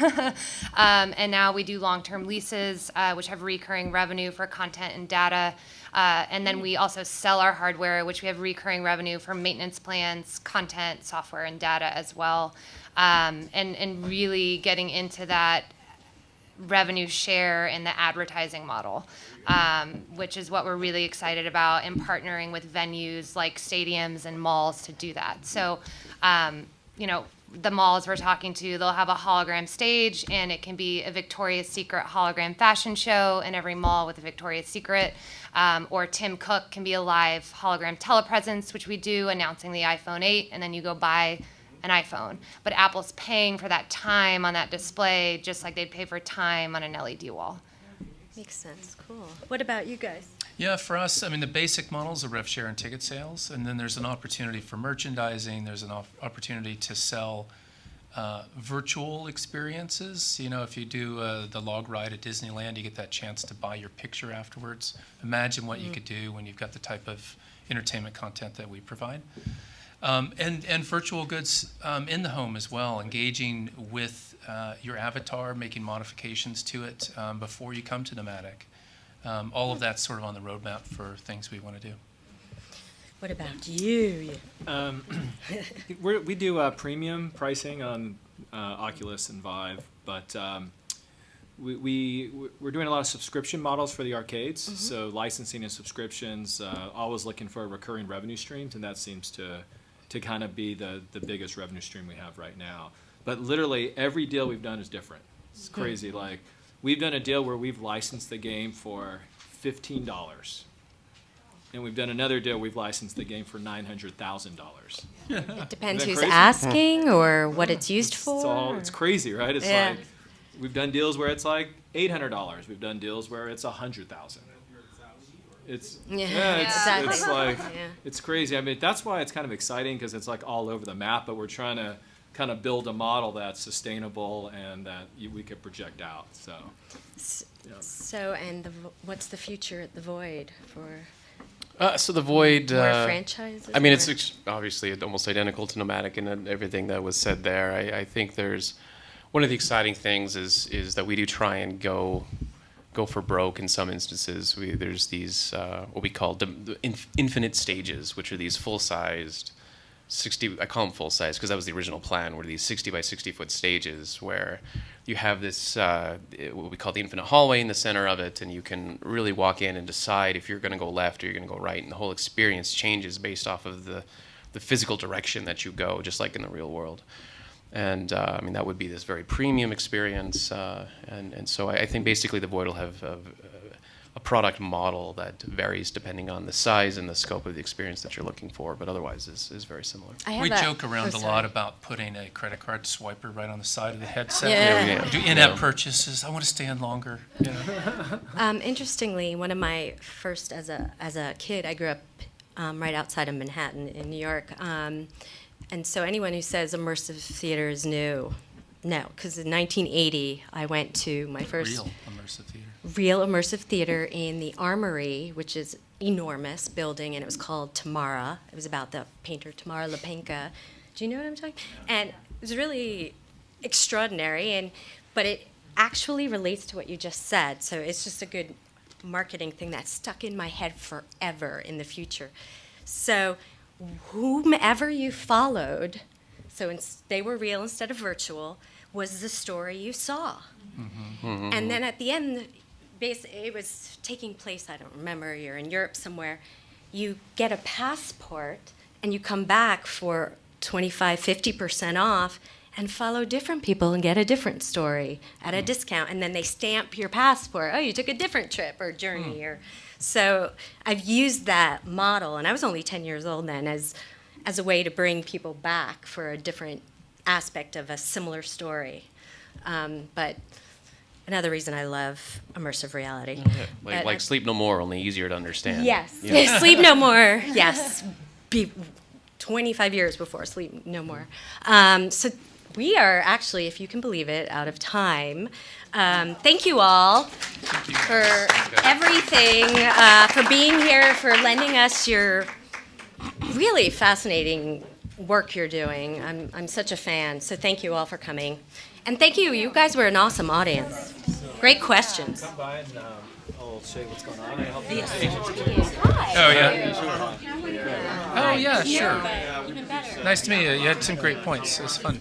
And now we do long-term leases, which have recurring revenue for content and data. And then we also sell our hardware, which we have recurring revenue for maintenance plans, content, software, and data as well. And really getting into that revenue share in the advertising model, which is what we're really excited about, and partnering with venues like stadiums and malls to do that. So, the malls we're talking to, they'll have a hologram stage, and it can be a Victoria's Secret hologram fashion show in every mall with a Victoria's Secret. Or Tim Cook can be a live hologram telepresence, which we do, announcing the iPhone 8, and then you go buy an iPhone. But Apple's paying for that time on that display just like they'd pay for time on an LED wall. Makes sense. Cool. What about you guys? Yeah, for us, I mean, the basic models are rev share and ticket sales, and then there's an opportunity for merchandising. There's an opportunity to sell virtual experiences. If you do the log ride at Disneyland, you get that chance to buy your picture afterwards. Imagine what you could do when you've got the type of entertainment content that we provide. And virtual goods in the home as well, engaging with your avatar, making modifications to it before you come to Nomadic. All of that's sort of on the roadmap for things we want to do. What about you? We do premium pricing on Oculus and Vive, but we're doing a lot of subscription models for the arcades. So licensing and subscriptions, always looking for recurring revenue streams, and that seems to kind of be the biggest revenue stream we have right now. But literally every deal we've done is different. It's crazy. Like, we've done a deal where we've licensed the game for $15. And we've done another deal, we've licensed the game for $900,000. It depends Isn't that who's crazy? asking or what it's used for. It's crazy, right? It's Yeah. like, we've done deals where it's like $800. We've done deals where it's $100,000. It's exactly. it's like Yeah. it's crazy. I mean, that's why it's kind of exciting, because it's like all over the map. But we're trying to kind of build a model that's sustainable and that we could project out. So, So, and what's the future at the Void for? So the Void. More franchises? I mean, or- it's obviously almost identical to Nomadic and everything that was said there. I think there's one of the exciting things is that we do try and go for broke in some instances. There's these what we call the infinite stages, which are these full-sized 60. I call them full-size because that was the original plan. Were these 60 by 60 foot stages where you have this what we call the infinite hallway in the center of it, and you can really walk in and decide if you're going to go left or you're going to go right, and the whole experience changes based off of the physical direction that you go, just like in the real world. And I mean, that would be this very premium experience. And so I think basically the Void will have a product model that varies depending on the size and the scope of the experience that you're looking for, but otherwise is very similar. We joke around a lot about putting a credit card swiper right on the side of the headset. Yeah. Do in-app purchases. I want to stay in longer. Interestingly, one of my first, as a kid, I grew up right outside of Manhattan in New York. And so anyone who says immersive theater is new, no, because in 1980, I went to my first real immersive theater in the Armory, which is enormous building, and it was called Tamara. It was about the painter Tamara Lepenka. Do you know what I'm talking? And it was really extraordinary, but it actually relates to what you just said. So it's just a good marketing thing that stuck in my head forever in the future. So whomever you followed, so they were real instead of virtual, was the story you saw. And then at the end, it was taking place, I don't remember, you're in Europe somewhere, you get a passport and you come back for 25, 50% off and follow different people and get a different story at a discount, and then they stamp your passport. Oh, you took a different trip or journey. So I've used that model, and I was only 10 years old then, as a way to bring people back for a different aspect of a similar story. But another reason I love immersive reality. Like Sleep No More, only easier to understand. Yes. Yeah. Sleep No More, yes. 25 years before Sleep No More. So we are actually, if you can believe it, out of time. Thank you all for everything, for being here, for lending us your really fascinating work you're doing. I'm such a fan, so thank you all for coming. And thank you. You guys were an awesome audience. Great questions. Come by and I'll show you what's going on. And help you. Oh, yeah. Oh, yeah, sure. Nice to meet you. You had some great points. It was fun.